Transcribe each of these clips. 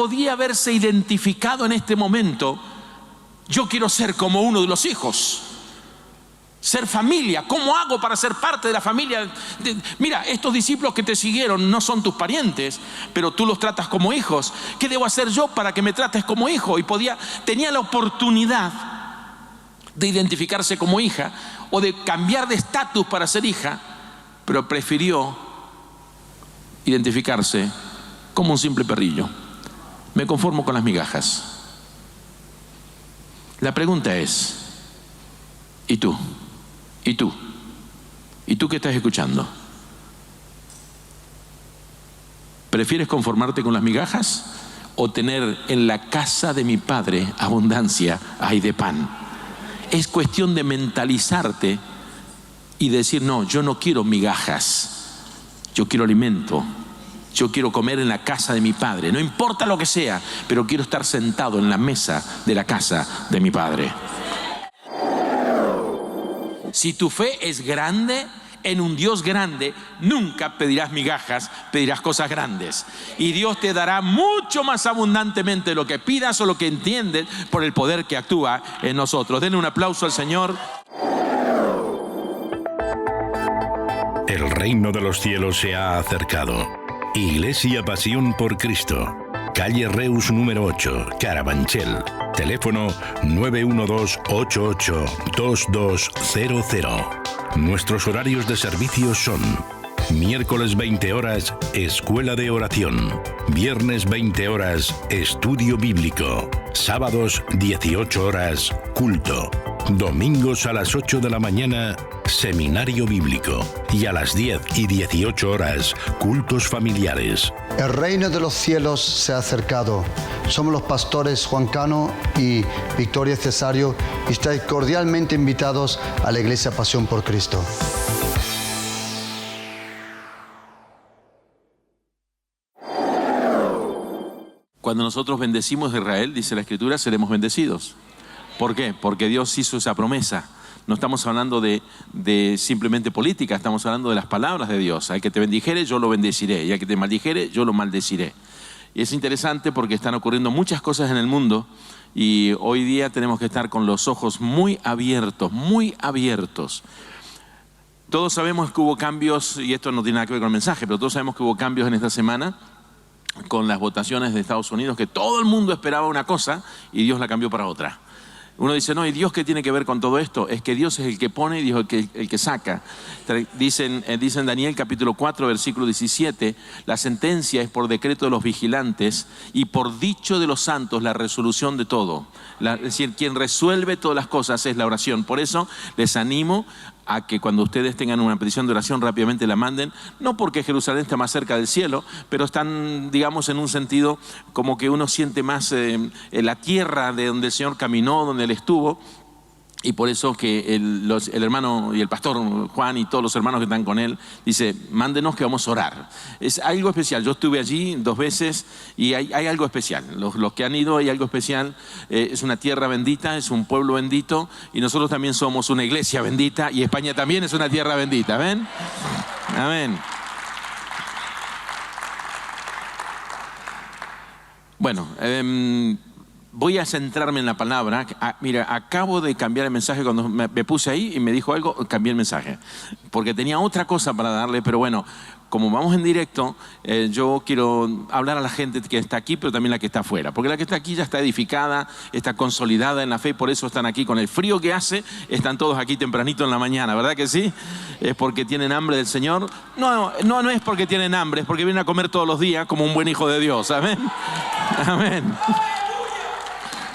podía haberse identificado en este momento: yo quiero ser como uno de los hijos. Ser familia, ¿cómo hago para ser parte de la familia? Mira, estos discípulos que te siguieron no son tus parientes, pero tú los tratas como hijos. ¿Qué debo hacer yo para que me trates como hijo? Y tenía la oportunidad de identificarse como hija o de cambiar de estatus para ser hija, pero prefirió identificarse como un simple perrillo. Me conformo con las migajas. La pregunta es: ¿y tú? ¿Y tú? ¿Y tú que estás escuchando? ¿Prefieres conformarte con las migajas o tener en la casa de mi Padre abundancia hay de pan? Es cuestión de mentalizarte y decir: no, yo no quiero migajas, yo quiero alimento. Yo quiero comer en la casa de mi Padre, no importa lo que sea, pero quiero estar sentado en la mesa de la casa de mi Padre. Si tu fe es grande en un Dios grande, nunca pedirás migajas, pedirás cosas grandes. Y Dios te dará mucho más abundantemente lo que pidas o lo que entiendes por el poder que actúa en nosotros. Denle un aplauso al Señor. El reino de los cielos se ha acercado. Iglesia Pasión por Cristo. Calle Reus número 8, Carabanchel. Teléfono 912-88-2200. Nuestros horarios de servicio son: miércoles 20 horas, escuela de oración; viernes 20 horas, estudio bíblico; sábados 18 horas, culto; domingos a las 8 de la mañana, seminario bíblico; y a las 10 y 18 horas, cultos familiares. El reino de los cielos se ha acercado. Somos los pastores Juan Cano y Victoria Cesario y estáis cordialmente invitados a la Iglesia Pasión por Cristo. Cuando nosotros bendecimos a Israel, dice la Escritura, seremos bendecidos. ¿Por qué? Porque Dios hizo esa promesa. No estamos hablando de simplemente política, estamos hablando de las palabras de Dios. Al que te bendijere, yo lo bendeciré, y al que te maldijere, yo lo maldeciré. Y es interesante porque están ocurriendo muchas cosas en el mundo y hoy día tenemos que estar con los ojos muy abiertos, muy abiertos. Todos sabemos que hubo cambios, y esto no tiene nada que ver con el mensaje, pero todos sabemos que hubo cambios en esta semana con las votaciones de Estados Unidos, que todo el mundo esperaba una cosa y Dios la cambió para otra. Uno dice: no, ¿y Dios qué tiene que ver con todo esto? Es que Dios es el que pone y Dios es el que saca. Dicen Daniel capítulo 4 versículo 17: la sentencia es por decreto de los vigilantes y por dicho de los santos la resolución de todo. Es decir, quien resuelve todas las cosas es la oración. Por eso les animo a que cuando ustedes tengan una petición de oración rápidamente la manden, no porque Jerusalén está más cerca del cielo, pero están, digamos, en un sentido como que uno siente más en la tierra de donde el Señor caminó, donde Él estuvo. Y por eso que el hermano y el pastor Juan y todos los hermanos que están con él, dice: mándenos que vamos a orar. Es algo especial. Yo estuve allí 2 veces y hay algo especial. Los que han ido, hay algo especial. Es una tierra bendita, es un pueblo bendito, y nosotros también somos una iglesia bendita, y España también es una tierra bendita. ¿Ven? Amén. Bueno, voy a centrarme en la palabra. Mira, acabo de cambiar el mensaje cuando me puse ahí y me dijo algo, cambié el mensaje. Porque tenía otra cosa para darle, pero bueno, como vamos en directo, yo quiero hablar a la gente que está aquí, pero también la que está afuera. Porque la que está aquí ya está edificada, está consolidada en la fe, y por eso están aquí. Con el frío que hace, están todos aquí tempranito en la mañana, ¿verdad que sí? Es porque tienen hambre del Señor. No es porque tienen hambre, es porque vienen a comer todos los días como un buen hijo de Dios. Amén. Amén.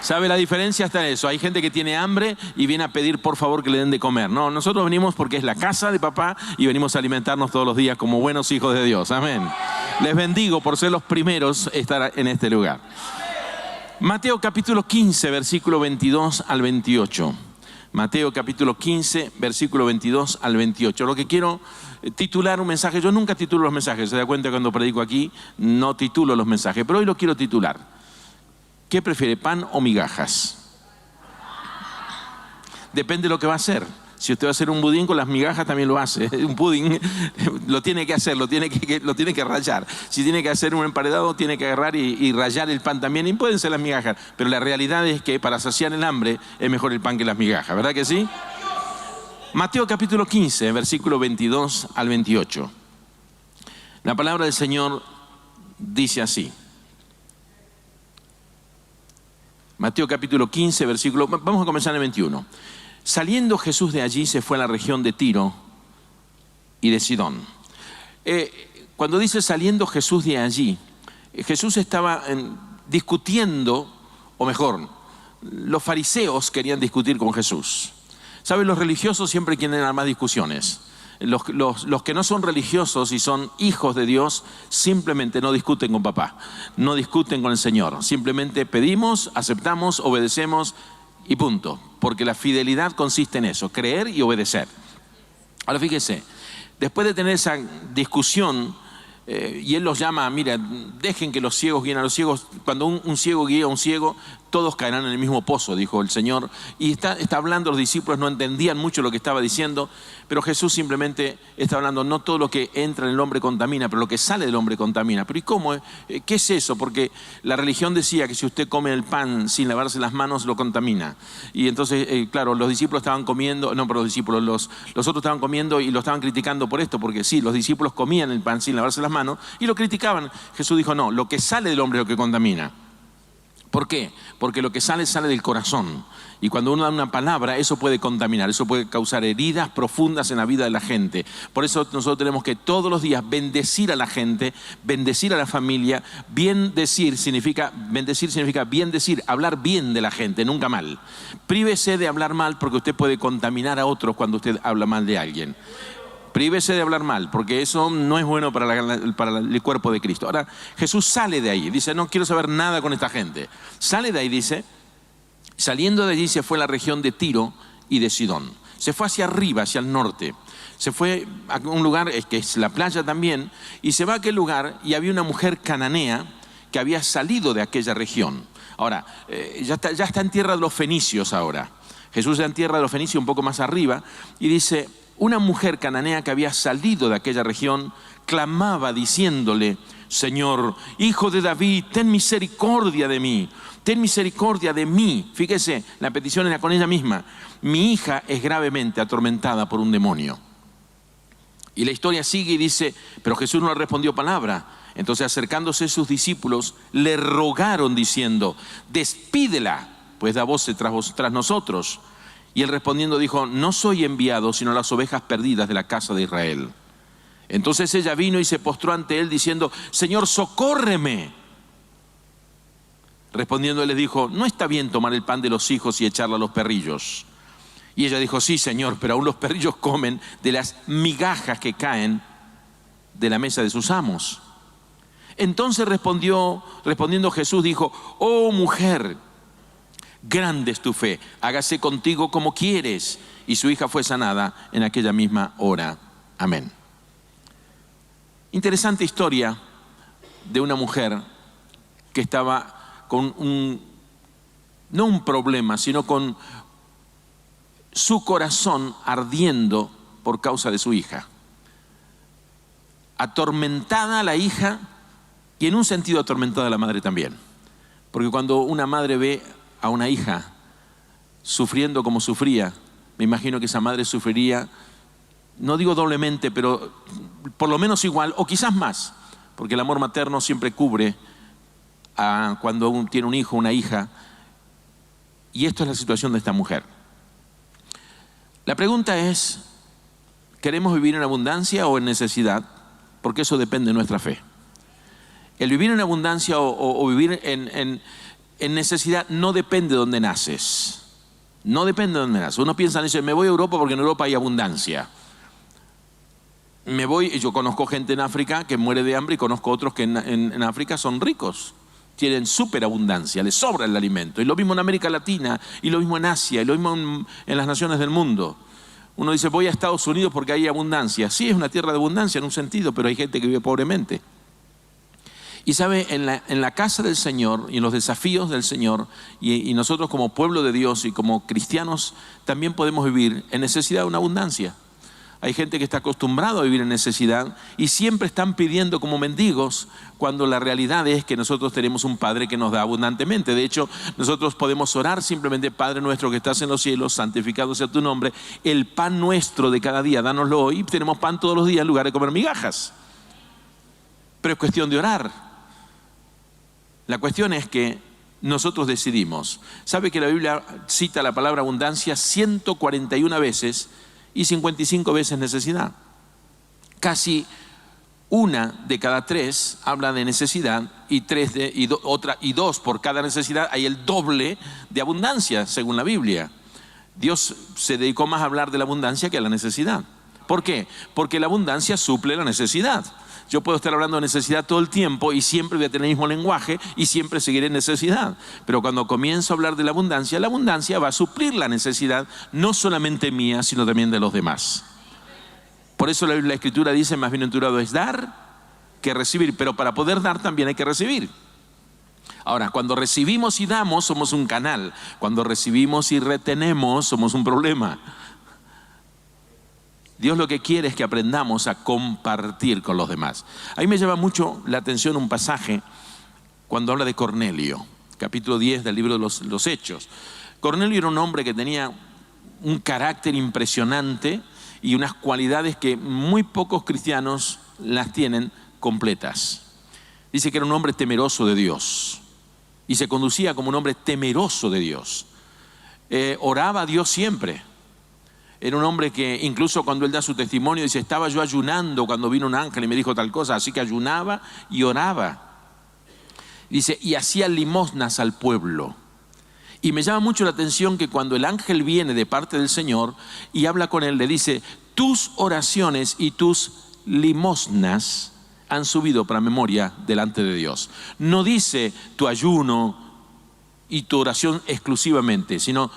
¿Sabe la diferencia? Está en eso. Hay gente que tiene hambre y viene a pedir por favor que le den de comer. No, nosotros venimos porque es la casa de papá y venimos a alimentarnos todos los días como buenos hijos de Dios. Amén. Les bendigo por ser los primeros a estar en este lugar. Mateo capítulo 15, versículo 22 al 28. Mateo capítulo 15, versículo 22 al 28. Lo que quiero titular un mensaje. Yo nunca titulo los mensajes. Se da cuenta cuando predico aquí, no titulo los mensajes. Pero hoy lo quiero titular: ¿qué prefiere, pan o migajas? Depende de lo que va a hacer. Si usted va a hacer un budín con las migajas, también lo hace. Un pudín lo tiene que hacer, lo tiene que rallar. Si tiene que hacer un emparedado, tiene que agarrar y rallar el pan también. Y pueden ser las migajas, pero la realidad es que para saciar el hambre es mejor el pan que las migajas, ¿verdad que sí? Mateo capítulo 15, versículo 22 al 28. La palabra del Señor dice así. Mateo capítulo 15, versículo... Vamos a comenzar en el 21. Saliendo Jesús de allí, se fue a la región de Tiro y de Sidón. Cuando dice saliendo Jesús de allí, Jesús estaba discutiendo, o mejor, los fariseos querían discutir con Jesús. ¿Saben? Los religiosos siempre quieren armar discusiones. Los que no son religiosos y son hijos de Dios simplemente no discuten con papá, no discuten con el Señor. Simplemente pedimos, aceptamos, obedecemos y punto. Porque la fidelidad consiste en eso, creer y obedecer. Ahora fíjese, después de tener esa discusión, y él los llama, mira, dejen que los ciegos guíen a los ciegos. Cuando un ciego guía a un ciego, todos caerán en el mismo pozo, dijo el Señor. Y está hablando, los discípulos no entendían mucho lo que estaba diciendo, pero Jesús simplemente está hablando, no todo lo que entra en el hombre contamina, pero lo que sale del hombre contamina. Pero ¿y cómo? ¿Qué es eso? Porque la religión decía que si usted come el pan sin lavarse las manos, lo contamina. Y entonces, claro, los discípulos estaban comiendo, no, pero los discípulos, los otros estaban comiendo y lo estaban criticando por esto, porque sí, los discípulos comían el pan sin lavarse las manos y lo criticaban. Jesús dijo, no, lo que sale del hombre es lo que contamina. ¿Por qué? Porque lo que sale del corazón. Y cuando uno da una palabra, eso puede contaminar, eso puede causar heridas profundas en la vida de la gente. Por eso nosotros tenemos que todos los días bendecir a la gente, bendecir a la familia. Bendecir significa bien decir, hablar bien de la gente, nunca mal. Prívese de hablar mal porque usted puede contaminar a otros cuando usted habla mal de alguien. Prívese de hablar mal, porque eso no es bueno para el cuerpo de Cristo. Ahora, Jesús sale de ahí, dice, no quiero saber nada con esta gente. Sale de ahí, dice, saliendo de allí se fue a la región de Tiro y de Sidón. Se fue hacia arriba, hacia el norte. Se fue a un lugar que es la playa también, y se va a aquel lugar y había una mujer cananea que había salido de aquella región. Ahora, ya está en tierra de los fenicios ahora. Jesús está en tierra de los fenicios un poco más arriba y dice... Una mujer cananea que había salido de aquella región clamaba diciéndole, Señor, hijo de David, ten misericordia de mí, ten misericordia de mí. Fíjese, la petición era con ella misma. Mi hija es gravemente atormentada por un demonio. Y la historia sigue y dice, pero Jesús no le respondió palabra. Entonces acercándose sus discípulos, le rogaron diciendo, despídela, pues da voces tras nosotros. Y él respondiendo dijo, no soy enviado sino a las ovejas perdidas de la casa de Israel. Entonces ella vino y se postró ante él diciendo, Señor, socórreme. Respondiendo él les dijo, no está bien tomar el pan de los hijos y echarlo a los perrillos. Y ella dijo, sí, Señor, pero aún los perrillos comen de las migajas que caen de la mesa de sus amos. Entonces respondiendo Jesús dijo, oh mujer, grande es tu fe, hágase contigo como quieres. Y su hija fue sanada en aquella misma hora. Amén. Interesante historia de una mujer que estaba con no un problema, sino con su corazón ardiendo por causa de su hija. Atormentada la hija y en un sentido atormentada la madre también. Porque cuando una madre ve a una hija sufriendo como sufría, me imagino que esa madre sufriría, no digo doblemente, pero por lo menos igual o quizás más, porque el amor materno siempre cubre cuando uno tiene un hijo o una hija. Y esto es la situación de esta mujer. La pregunta es, ¿queremos vivir en abundancia o en necesidad? Porque eso depende de nuestra fe. El vivir en abundancia o vivir en necesidad no depende de dónde naces. No depende de dónde naces. Uno piensa en eso, me voy a Europa porque en Europa hay abundancia. Yo conozco gente en África que muere de hambre y conozco otros que en África son ricos. Tienen superabundancia, les sobra el alimento. Y lo mismo en América Latina, y lo mismo en Asia, y lo mismo en las naciones del mundo. Uno dice, voy a Estados Unidos porque hay abundancia. Sí, es una tierra de abundancia en un sentido, pero hay gente que vive pobremente. Y sabe, en la casa del Señor y en los desafíos del Señor, y nosotros como pueblo de Dios y como cristianos también podemos vivir en necesidad de una abundancia. Hay gente que está acostumbrado a vivir en necesidad y siempre están pidiendo como mendigos, cuando la realidad es que nosotros tenemos un Padre que nos da abundantemente. De hecho, nosotros podemos orar simplemente: Padre nuestro que estás en los cielos, santificado sea tu nombre, el pan nuestro de cada día, dánoslo hoy. Tenemos pan todos los días en lugar de comer migajas. Pero es cuestión de orar. La cuestión es que nosotros decidimos. ¿Sabe que la Biblia cita la palabra abundancia 141 veces y 55 veces necesidad? Casi una de cada 3 habla de necesidad y dos por cada necesidad. Hay el doble de abundancia según la Biblia. Dios se dedicó más a hablar de la abundancia que a la necesidad. ¿Por qué? Porque la abundancia suple la necesidad. Yo puedo estar hablando de necesidad todo el tiempo y siempre voy a tener el mismo lenguaje y siempre seguiré en necesidad. Pero cuando comienzo a hablar de la abundancia va a suplir la necesidad, no solamente mía, sino también de los demás. Por eso la Escritura dice: más bienaventurado es dar que recibir. Pero para poder dar también hay que recibir. Ahora, cuando recibimos y damos, somos un canal. Cuando recibimos y retenemos, somos un problema. Dios lo que quiere es que aprendamos a compartir con los demás. A mí me llama mucho la atención un pasaje cuando habla de Cornelio, capítulo 10 del libro de los Hechos. Cornelio era un hombre que tenía un carácter impresionante y unas cualidades que muy pocos cristianos las tienen completas. Dice que era un hombre temeroso de Dios y se conducía como un hombre temeroso de Dios. Oraba a Dios siempre. Era un hombre que incluso cuando él da su testimonio dice: estaba yo ayunando cuando vino un ángel y me dijo tal cosa, así que ayunaba y oraba. Dice, y hacía limosnas al pueblo. Y me llama mucho la atención que cuando el ángel viene de parte del Señor y habla con él, le dice: tus oraciones y tus limosnas han subido para memoria delante de Dios. No dice tu ayuno y tu oración exclusivamente, sino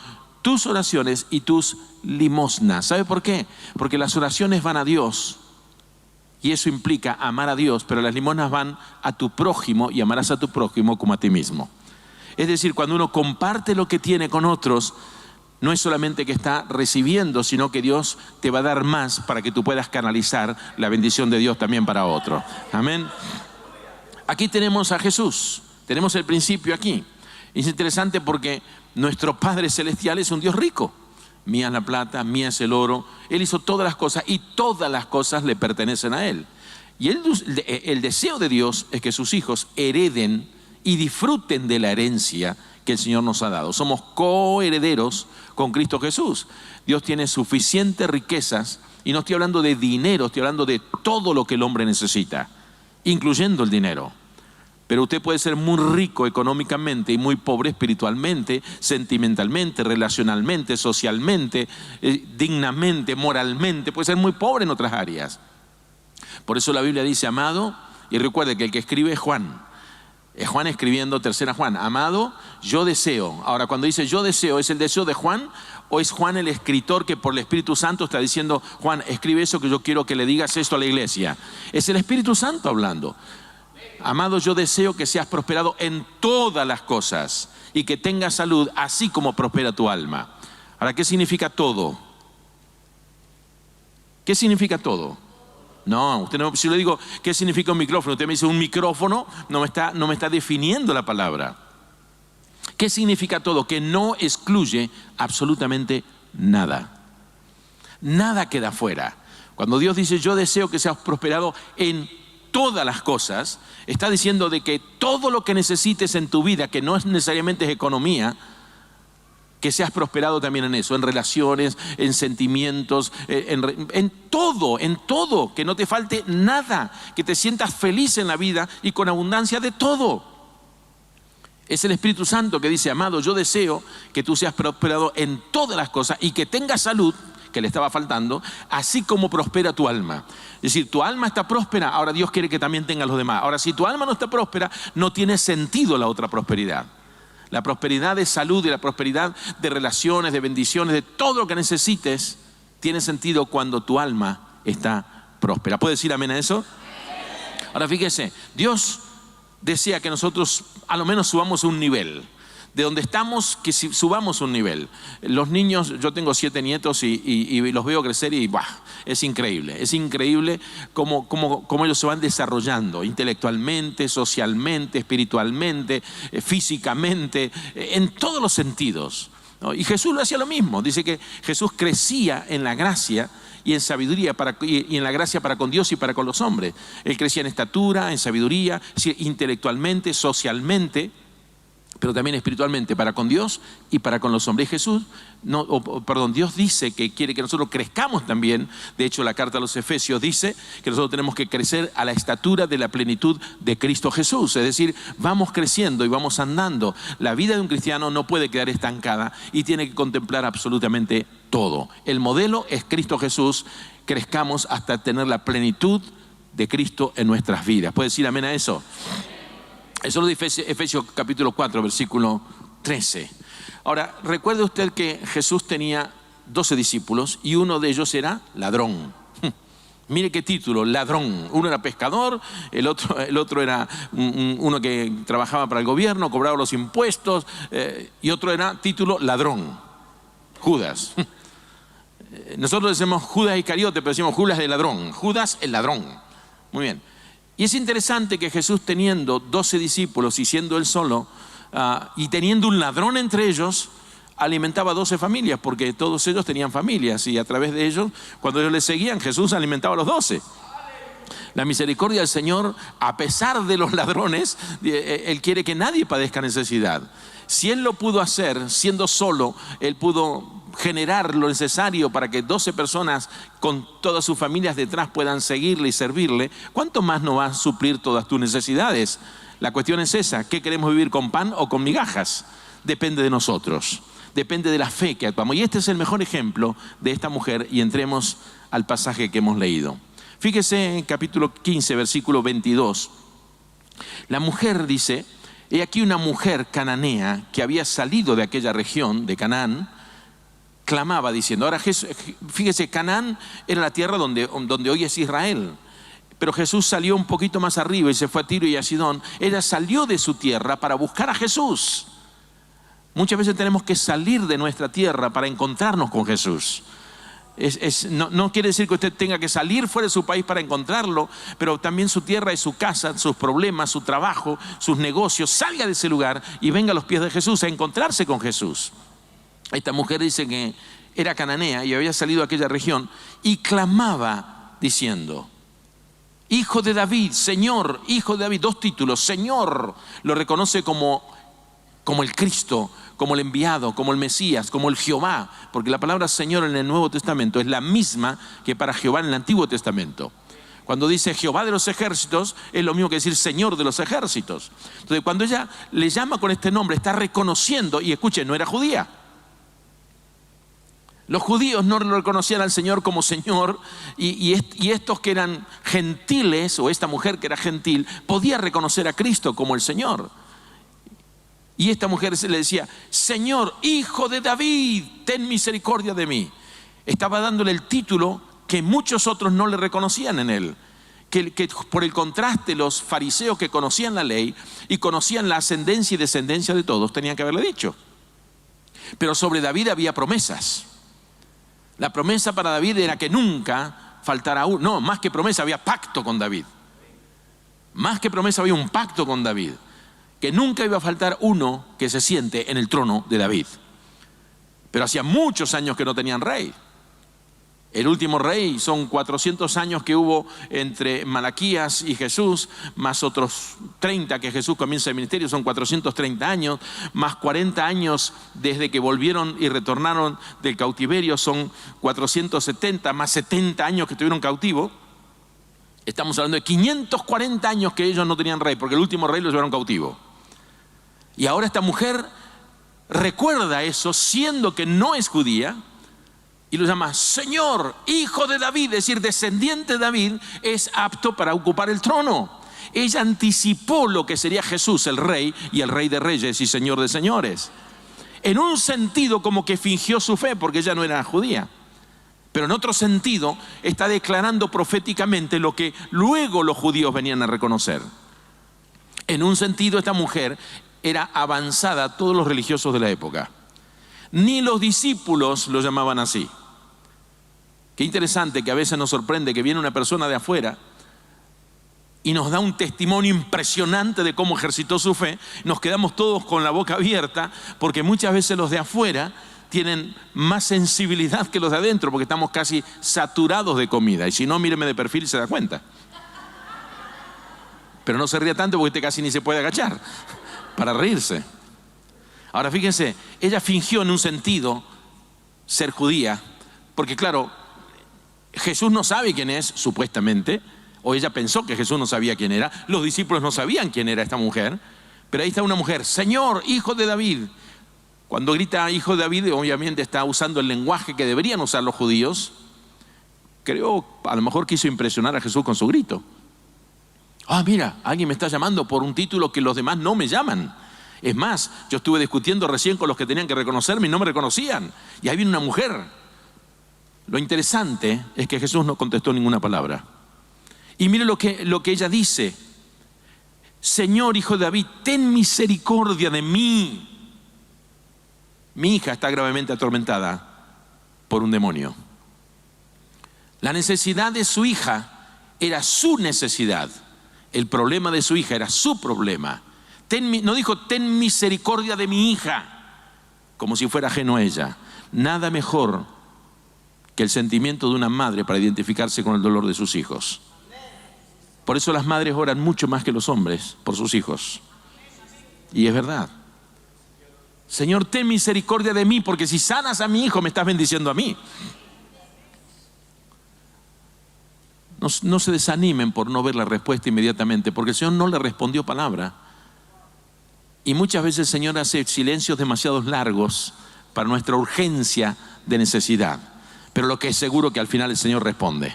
tus oraciones y tus limosnas. ¿Sabe por qué? Porque las oraciones van a Dios y eso implica amar a Dios, pero las limosnas van a tu prójimo y amarás a tu prójimo como a ti mismo. Es decir, cuando uno comparte lo que tiene con otros, no es solamente que está recibiendo, sino que Dios te va a dar más para que tú puedas canalizar la bendición de Dios también para otro. Amén. Aquí tenemos a Jesús, tenemos el principio aquí. Es interesante porque nuestro Padre Celestial es un Dios rico. Mía es la plata, mía es el oro. Él hizo todas las cosas y todas las cosas le pertenecen a Él. Y el deseo de Dios es que sus hijos hereden y disfruten de la herencia que el Señor nos ha dado. Somos coherederos con Cristo Jesús. Dios tiene suficientes riquezas y no estoy hablando de dinero, estoy hablando de todo lo que el hombre necesita, incluyendo el dinero. Pero usted puede ser muy rico económicamente y muy pobre espiritualmente, sentimentalmente, relacionalmente, socialmente, dignamente, moralmente. Puede ser muy pobre en otras áreas. Por eso la Biblia dice: amado, y recuerde que el que escribe es Juan. Es Juan escribiendo, tercera Juan. Amado, yo deseo. Ahora, cuando dice yo deseo, ¿es el deseo de Juan o es Juan el escritor que por el Espíritu Santo está diciendo: Juan, escribe eso que yo quiero que le digas esto a la iglesia? Es el Espíritu Santo hablando. Amado, yo deseo que seas prosperado en todas las cosas y que tengas salud, así como prospera tu alma. Ahora, ¿qué significa todo? ¿Qué significa todo? No, usted no, si le digo ¿qué significa un micrófono? Usted me dice un micrófono, no me está definiendo la palabra. ¿Qué significa todo? Que no excluye absolutamente nada. Nada queda fuera. Cuando Dios dice yo deseo que seas prosperado en todas las cosas, está diciendo de que todo lo que necesites en tu vida, que no es necesariamente es economía, que seas prosperado también en eso, en relaciones, en sentimientos, en todo, que no te falte nada, que te sientas feliz en la vida y con abundancia de todo. Es el Espíritu Santo que dice: amado, yo deseo que tú seas prosperado en todas las cosas y que tengas salud, que le estaba faltando, así como prospera tu alma. Es decir, tu alma está próspera, ahora Dios quiere que también tengas los demás. Ahora, si tu alma no está próspera, no tiene sentido la otra prosperidad. La prosperidad de salud y la prosperidad de relaciones, de bendiciones, de todo lo que necesites, tiene sentido cuando tu alma está próspera. ¿Puede decir amén a eso? Ahora fíjese, Dios desea que nosotros a lo menos subamos un nivel. De donde estamos, que subamos un nivel. Los niños, yo tengo 7 nietos y los veo crecer y es increíble cómo ellos se van desarrollando intelectualmente, socialmente, espiritualmente, físicamente, en todos los sentidos, ¿no? Y Jesús lo hacía lo mismo. Dice que Jesús crecía en la gracia y en sabiduría y en la gracia para con Dios y para con los hombres. Él crecía en estatura, en sabiduría, intelectualmente, socialmente, pero también espiritualmente, para con Dios y para con los hombres. Jesús, Dios dice que quiere que nosotros crezcamos también. De hecho, la carta a los Efesios dice que nosotros tenemos que crecer a la estatura de la plenitud de Cristo Jesús. Es decir, vamos creciendo y vamos andando. La vida de un cristiano no puede quedar estancada y tiene que contemplar absolutamente todo. El modelo es Cristo Jesús. Crezcamos hasta tener la plenitud de Cristo en nuestras vidas. ¿Puede decir amén a eso? Eso lo dice Efesios capítulo 4, versículo 13. Ahora, recuerde usted que Jesús tenía 12 discípulos y uno de ellos era ladrón. Mire qué título, ladrón. Uno era pescador, el otro era uno que trabajaba para el gobierno, cobraba los impuestos, y otro era título ladrón, Judas. Nosotros decimos Judas Iscariote, pero decimos Judas el ladrón. Judas el ladrón. Muy bien. Y es interesante que Jesús, teniendo 12 discípulos y siendo él solo, y teniendo un ladrón entre ellos, alimentaba 12 familias, porque todos ellos tenían familias, y a través de ellos, cuando ellos le seguían, Jesús alimentaba a los 12. La misericordia del Señor, a pesar de los ladrones, Él quiere que nadie padezca necesidad. Si Él lo pudo hacer siendo solo, Él pudo generar lo necesario para que 12 personas con todas sus familias detrás puedan seguirle y servirle, ¿cuánto más no va a suplir todas tus necesidades? La cuestión es esa: ¿qué queremos vivir, con pan o con migajas? Depende de nosotros, depende de la fe que actuamos. Y este es el mejor ejemplo de esta mujer, y entremos al pasaje que hemos leído. Fíjese en capítulo 15, versículo 22. La mujer dice: he aquí una mujer cananea que había salido de aquella región de Canaán, clamaba diciendo. Ahora, fíjese, Canaán era la tierra donde hoy es Israel. Pero Jesús salió un poquito más arriba y se fue a Tiro y a Sidón. Ella salió de su tierra para buscar a Jesús. Muchas veces tenemos que salir de nuestra tierra para encontrarnos con Jesús. No quiere decir que usted tenga que salir fuera de su país para encontrarlo, pero también su tierra es su casa, sus problemas, su trabajo, sus negocios. Salga de ese lugar y venga a los pies de Jesús a encontrarse con Jesús. Esta mujer dice que era cananea y había salido a aquella región y clamaba diciendo: Hijo de David, Señor, Hijo de David. 2 títulos. Señor lo reconoce como el Cristo, como el enviado, como el Mesías, como el Jehová, porque la palabra Señor en el Nuevo Testamento es la misma que para Jehová en el Antiguo Testamento. Cuando dice Jehová de los ejércitos, es lo mismo que decir Señor de los ejércitos. Entonces, cuando ella le llama con este nombre, está reconociendo. Y escuchen, no era judía. Los judíos no lo reconocían al Señor como Señor, y estos que eran gentiles, o esta mujer que era gentil, podía reconocer a Cristo como el Señor. Y esta mujer le decía: Señor, Hijo de David, ten misericordia de mí. Estaba dándole el título que muchos otros no le reconocían en él. Que por el contraste, los fariseos, que conocían la ley y conocían la ascendencia y descendencia de todos, tenían que haberle dicho. Pero sobre David había promesas. La promesa para David era que nunca faltara uno. No, más que promesa, había pacto con David. Más que promesa, había un pacto con David. Que nunca iba a faltar uno que se siente en el trono de David. Pero hacía muchos años que no tenían rey. El último rey, son 400 años que hubo entre Malaquías y Jesús, más otros 30 que Jesús comienza el ministerio, son 430 años, más 40 años desde que volvieron y retornaron del cautiverio, son 470, más 70 años que estuvieron cautivos. Estamos hablando de 540 años que ellos no tenían rey, porque el último rey los llevaron cautivo. Y ahora esta mujer recuerda eso, siendo que no es judía, y lo llama Señor, Hijo de David, es decir, descendiente de David, es apto para ocupar el trono. Ella anticipó lo que sería Jesús, el rey, y el rey de reyes y señor de señores. En un sentido, como que fingió su fe, porque ella no era judía. Pero en otro sentido, está declarando proféticamente lo que luego los judíos venían a reconocer. En un sentido, esta mujer era avanzada a todos los religiosos de la época. Ni los discípulos lo llamaban así. Qué interesante que a veces nos sorprende que viene una persona de afuera y nos da un testimonio impresionante de cómo ejercitó su fe. Nos quedamos todos con la boca abierta, porque muchas veces los de afuera tienen más sensibilidad que los de adentro, porque estamos casi saturados de comida. Y si no, míreme de perfil y se da cuenta. Pero no se ría tanto porque usted casi ni se puede agachar para reírse. Ahora fíjense, ella fingió en un sentido ser judía, porque claro, Jesús no sabe quién es, supuestamente, o ella pensó que Jesús no sabía quién era. Los discípulos no sabían quién era esta mujer, pero ahí está una mujer: Señor, hijo de David. Cuando grita hijo de David, obviamente está usando el lenguaje que deberían usar los judíos. Creo, a lo mejor quiso impresionar a Jesús con su grito. Ah, mira, alguien me está llamando por un título que los demás no me llaman. Es más, yo estuve discutiendo recién con los que tenían que reconocerme y no me reconocían. Y ahí viene una mujer. Lo interesante es que Jesús no contestó ninguna palabra. Y mire lo que ella dice: Señor, hijo de David, ten misericordia de mí. Mi hija está gravemente atormentada por un demonio. La necesidad de su hija era su necesidad. El problema de su hija era su problema. No dijo ten misericordia de mi hija, como si fuera ajeno a ella. Nada mejor que el sentimiento de una madre para identificarse con el dolor de sus hijos. Por eso las madres oran mucho más que los hombres por sus hijos. Y es verdad. Señor, ten misericordia de mí, porque si sanas a mi hijo me estás bendiciendo a mí. No se desanimen por no ver la respuesta inmediatamente, porque el Señor no le respondió palabra. Y muchas veces el Señor hace silencios demasiado largos para nuestra urgencia de necesidad. Pero lo que es seguro que al final el Señor responde.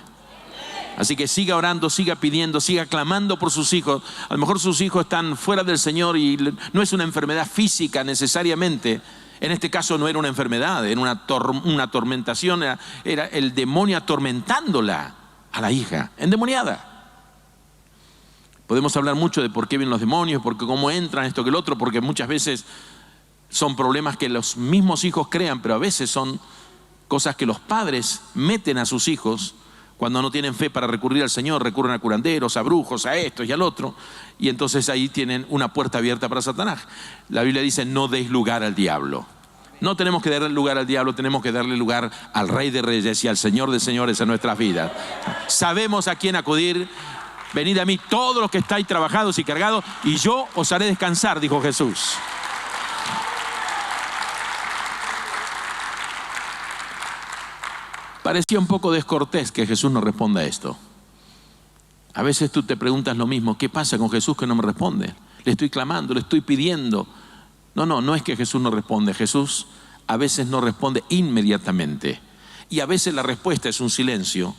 Así que siga orando, siga pidiendo, siga clamando por sus hijos. A lo mejor sus hijos están fuera del Señor y no es una enfermedad física necesariamente. En este caso no era una enfermedad, era una atormentación, era el demonio atormentándola a la hija, endemoniada. Podemos hablar mucho de por qué vienen los demonios, porque cómo entran, esto que el otro, porque muchas veces son problemas que los mismos hijos crean, pero a veces son cosas que los padres meten a sus hijos cuando no tienen fe para recurrir al Señor. Recurren a curanderos, a brujos, a esto y al otro, y entonces ahí tienen una puerta abierta para Satanás. La Biblia dice: no deis lugar al diablo. No tenemos que darle lugar al diablo, tenemos que darle lugar al Rey de Reyes y al Señor de Señores en nuestras vidas. Sabemos a quién acudir. Venid a mí todos los que estáis trabajados y cargados, y yo os haré descansar, dijo Jesús. Parecía un poco descortés que Jesús no responda a esto. A veces tú te preguntas lo mismo: ¿qué pasa con Jesús que no me responde? Le estoy clamando, le estoy pidiendo. No es que Jesús no responde. Jesús a veces no responde inmediatamente. Y a veces la respuesta es un silencio.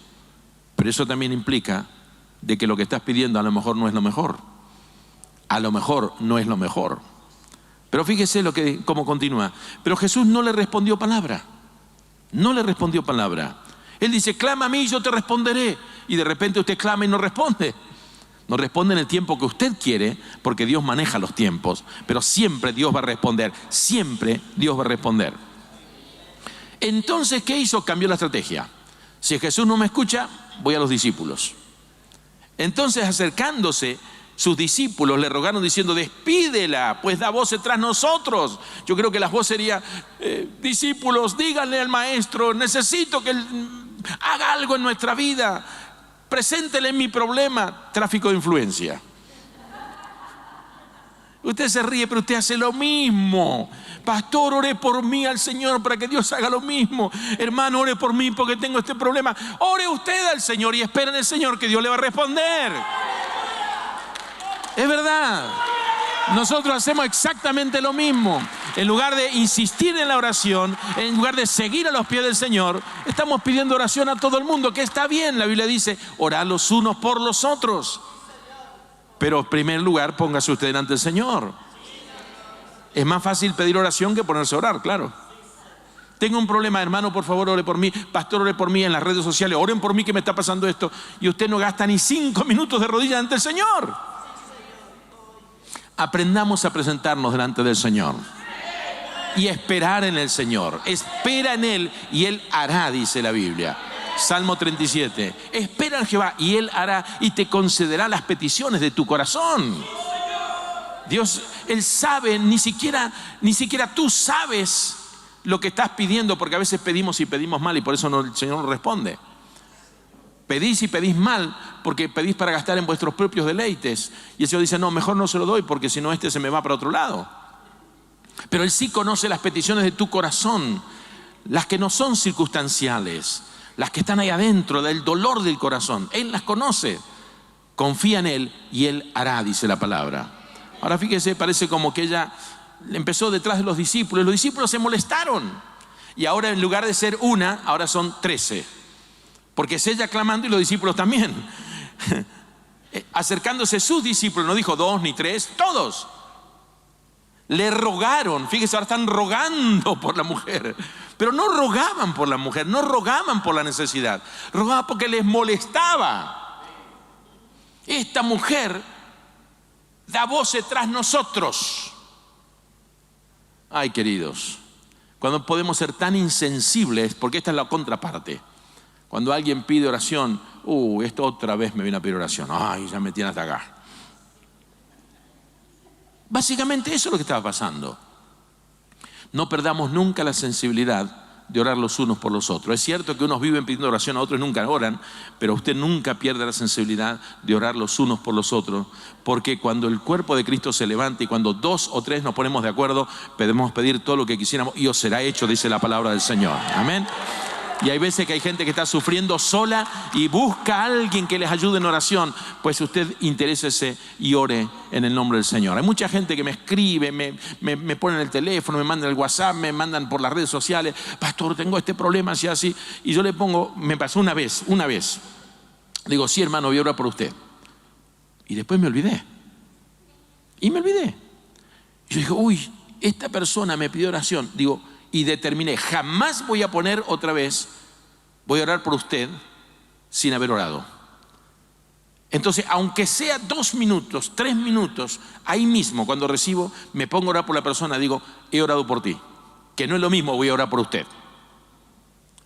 Pero eso también implica de que lo que estás pidiendo a lo mejor no es lo mejor. A lo mejor no es lo mejor. Pero fíjese cómo continúa. Pero Jesús no le respondió palabra. No le respondió palabra. Él dice: clama a mí y yo te responderé. Y de repente usted clama y no responde. No responde en el tiempo que usted quiere, porque Dios maneja los tiempos. Pero siempre Dios va a responder. Siempre Dios va a responder. Entonces, ¿qué hizo? Cambió la estrategia. Si Jesús no me escucha, voy a los discípulos. Entonces, acercándose, sus discípulos le rogaron diciendo: despídela, pues da voces tras nosotros. Yo creo que las voces serían: discípulos, díganle al maestro, necesito que él haga algo en nuestra vida. Preséntele mi problema. Tráfico de influencia. Usted se ríe, pero usted hace lo mismo. Pastor, ore por mí al Señor para que Dios haga lo mismo. Hermano, ore por mí porque tengo este problema. Ore usted al Señor y espere en el Señor que Dios le va a responder. Es verdad. Nosotros hacemos exactamente lo mismo. En lugar de insistir en la oración, en lugar de seguir a los pies del Señor, estamos pidiendo oración a todo el mundo, que está bien. La Biblia dice: orad los unos por los otros. Pero en primer lugar, póngase usted delante del Señor. Es más fácil pedir oración que ponerse a orar, claro. Tengo un problema, hermano, por favor, ore por mí. Pastor, ore por mí. En las redes sociales, oren por mí que me está pasando esto. Y usted no gasta ni 5 minutos de rodillas ante el Señor. aprendamos a presentarnos delante del Señor y esperar en el Señor. Espera en Él y Él hará, dice la Biblia. Salmo 37. Espera en Jehová y Él hará y te concederá las peticiones de tu corazón. Dios, Él sabe, ni siquiera tú sabes lo que estás pidiendo, porque a veces pedimos y pedimos mal y por eso el Señor no responde. Pedís y pedís mal porque pedís para gastar en vuestros propios deleites. Y el Señor dice, no, mejor no se lo doy porque si no se me va para otro lado. Pero Él sí conoce las peticiones de tu corazón, las que no son circunstanciales, las que están ahí adentro del dolor del corazón. Él las conoce. Confía en Él y Él hará, dice la palabra. Ahora fíjese, parece como que ella empezó detrás de los discípulos. Los discípulos se molestaron. Y ahora en lugar de ser una, ahora son 13. Porque es ella clamando y los discípulos también. Acercándose sus discípulos, no dijo 2 ni 3, todos. Le rogaron, fíjese, ahora están rogando por la mujer. Pero no rogaban por la mujer, no rogaban por la necesidad. Rogaban porque les molestaba. Esta mujer da voces tras nosotros. Ay, queridos, cuando podemos ser tan insensibles, porque esta es la contraparte. Cuando alguien pide oración, esto otra vez me viene a pedir oración. Ay, ya me tiene hasta acá. Básicamente eso es lo que estaba pasando. No perdamos nunca la sensibilidad de orar los unos por los otros. Es cierto que unos viven pidiendo oración a otros y nunca oran, pero usted nunca pierde la sensibilidad de orar los unos por los otros, porque cuando el cuerpo de Cristo se levanta y cuando 2 o 3 nos ponemos de acuerdo, podemos pedir todo lo que quisiéramos y os será hecho, dice la palabra del Señor. Amén. Y hay veces que hay gente que está sufriendo sola y busca a alguien que les ayude en oración. Pues usted interésese y ore en el nombre del Señor. Hay mucha gente que me escribe, me pone en el teléfono, me mandan el WhatsApp, me mandan por las redes sociales. Pastor, tengo este problema, así, así. Y yo le pongo, me pasó una vez. Digo, sí, hermano, voy a orar por usted. Y después me olvidé. Y me olvidé. Y yo dije, esta persona me pidió oración. Digo, y determiné, jamás voy a poner otra vez, voy a orar por usted sin haber orado. Entonces, aunque sea 2 minutos, 3 minutos, ahí mismo cuando recibo, me pongo a orar por la persona, digo, he orado por ti, que no es lo mismo, voy a orar por usted.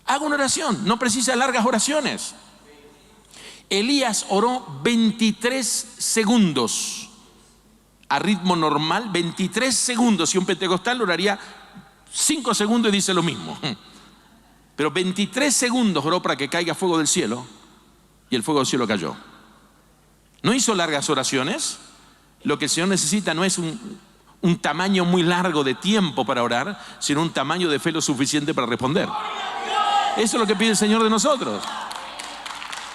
Hago una oración, no precisa largas oraciones. Elías oró 23 segundos, a ritmo normal, 23 segundos, si un pentecostal oraría 5 segundos y dice lo mismo. Pero 23 segundos oró para que caiga fuego del cielo y el fuego del cielo cayó. No hizo largas oraciones. Lo que el Señor necesita no es un tamaño muy largo de tiempo para orar, sino un tamaño de fe lo suficiente para responder. Eso es lo que pide el Señor de nosotros.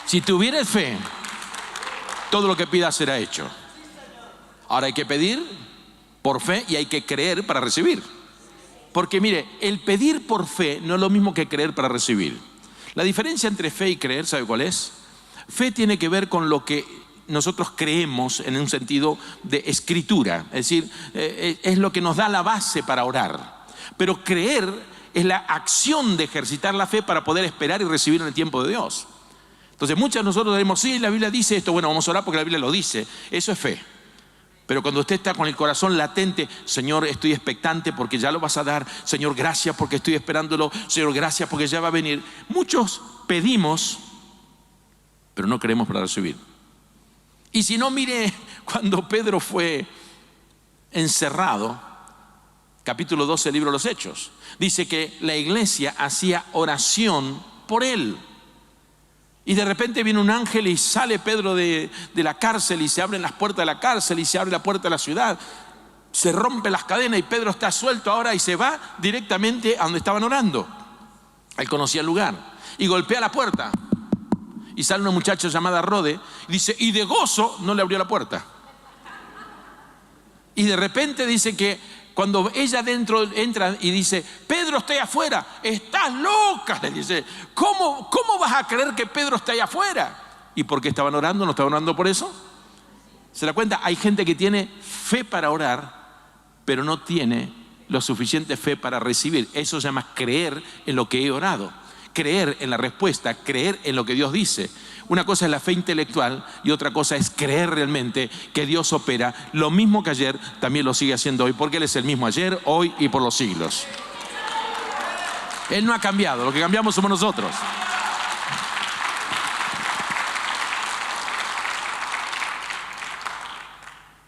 Si tuvieres fe, todo lo que pidas será hecho. Ahora hay que pedir por fe y hay que creer para recibir. Porque mire, el pedir por fe no es lo mismo que creer para recibir. La diferencia entre fe y creer, ¿sabe cuál es? Fe tiene que ver con lo que nosotros creemos en un sentido de escritura. Es decir, es lo que nos da la base para orar. Pero creer es la acción de ejercitar la fe para poder esperar y recibir en el tiempo de Dios. Entonces muchos de nosotros decimos, sí, la Biblia dice esto, bueno, vamos a orar porque la Biblia lo dice. Eso es fe. Pero cuando usted está con el corazón latente, Señor, estoy expectante porque ya lo vas a dar. Señor, gracias porque estoy esperándolo. Señor, gracias porque ya va a venir. Muchos pedimos, pero no queremos para recibir. Y si no, mire, cuando Pedro fue encerrado, capítulo 12 del libro de los Hechos, dice que la iglesia hacía oración por él. Y de repente viene un ángel y sale Pedro de la cárcel y se abren las puertas de la cárcel y se abre la puerta de la ciudad. Se rompen las cadenas y Pedro está suelto ahora y se va directamente a donde estaban orando. Él conocía el lugar y golpea la puerta. Y sale una muchacha llamada Rode y dice, y de gozo no le abrió la puerta. Y de repente dice que cuando ella dentro entra y dice, Pedro está ahí afuera, estás loca, le dice, ¿cómo vas a creer que Pedro está ahí afuera? ¿Y por qué estaban orando? ¿No estaban orando por eso? ¿Se da cuenta? Hay gente que tiene fe para orar, pero no tiene lo suficiente fe para recibir. Eso se llama creer en lo que he orado, creer en la respuesta, creer en lo que Dios dice. Una cosa es la fe intelectual y otra cosa es creer realmente que Dios opera. Lo mismo que ayer, también lo sigue haciendo hoy, porque Él es el mismo ayer, hoy y por los siglos. Él no ha cambiado, lo que cambiamos somos nosotros.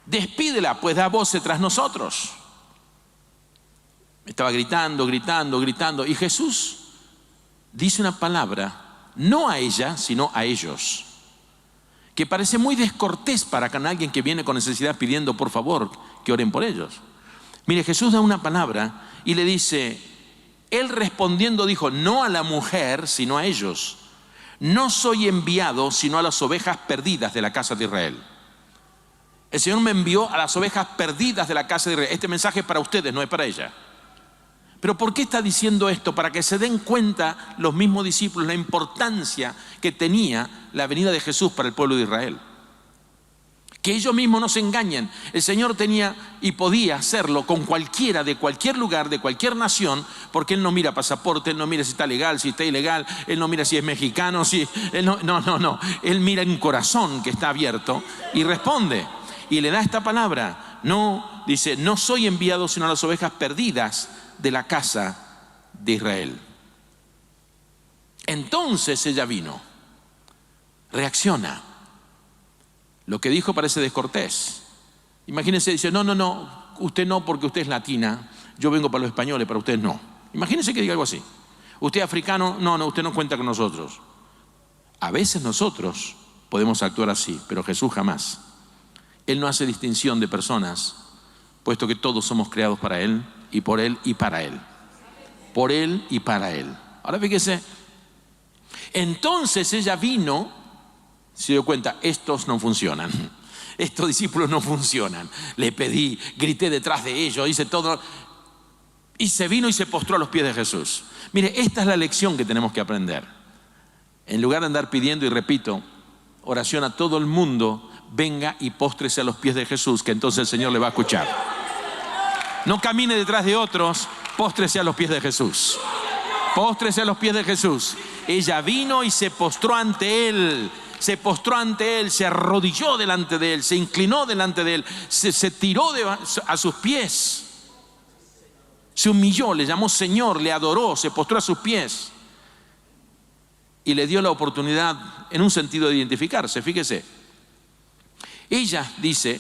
Despídela, pues da voces tras nosotros. Estaba gritando, gritando, gritando. Y Jesús dice una palabra, no a ella, sino a ellos, que parece muy descortés para con alguien que viene con necesidad pidiendo por favor que oren por ellos. Mire, Jesús da una palabra y le dice, Él respondiendo dijo, no a la mujer, sino a ellos. No soy enviado, sino a las ovejas perdidas de la casa de Israel. El Señor me envió a las ovejas perdidas de la casa de Israel. Este mensaje es para ustedes, no es para ella. Pero ¿por qué está diciendo esto? Para que se den cuenta los mismos discípulos la importancia que tenía la venida de Jesús para el pueblo de Israel. Que ellos mismos no se engañen. El Señor tenía y podía hacerlo con cualquiera, de cualquier lugar, de cualquier nación, porque Él no mira pasaporte, Él no mira si está legal, si está ilegal, Él no mira si es mexicano, no. Él mira un corazón que está abierto y responde. Y le da esta palabra. No, dice, no soy enviado sino a las ovejas perdidas de la casa de Israel. Entonces ella vino, reacciona. Lo que dijo parece descortés. Imagínense, dice, no, usted no porque usted es latina, yo vengo para los españoles, para ustedes no. Imagínense que diga algo así. Usted es africano, no, usted no cuenta con nosotros. A veces nosotros podemos actuar así, pero Jesús jamás. Él no hace distinción de personas, puesto que todos somos creados para Él, y por Él y para Él. Por Él y para Él. Ahora fíjese, entonces ella vino, se dio cuenta, estos no funcionan. Estos discípulos no funcionan. Le pedí, grité detrás de ellos, hice todo. Y se vino y se postró a los pies de Jesús. Mire, esta es la lección que tenemos que aprender. En lugar de andar pidiendo, y repito, oración a todo el mundo, venga y póstrese a los pies de Jesús, que entonces el Señor le va a escuchar. No camine detrás de otros, póstrese a los pies de Jesús. Póstrese a los pies de Jesús. Ella vino y se postró ante Él. Se postró ante Él, se arrodilló delante de Él, se inclinó delante de Él, se tiró a sus pies. Se humilló, le llamó Señor, le adoró, se postró a sus pies. Y le dio la oportunidad, en un sentido, de identificarse. Fíjese. Ella, dice,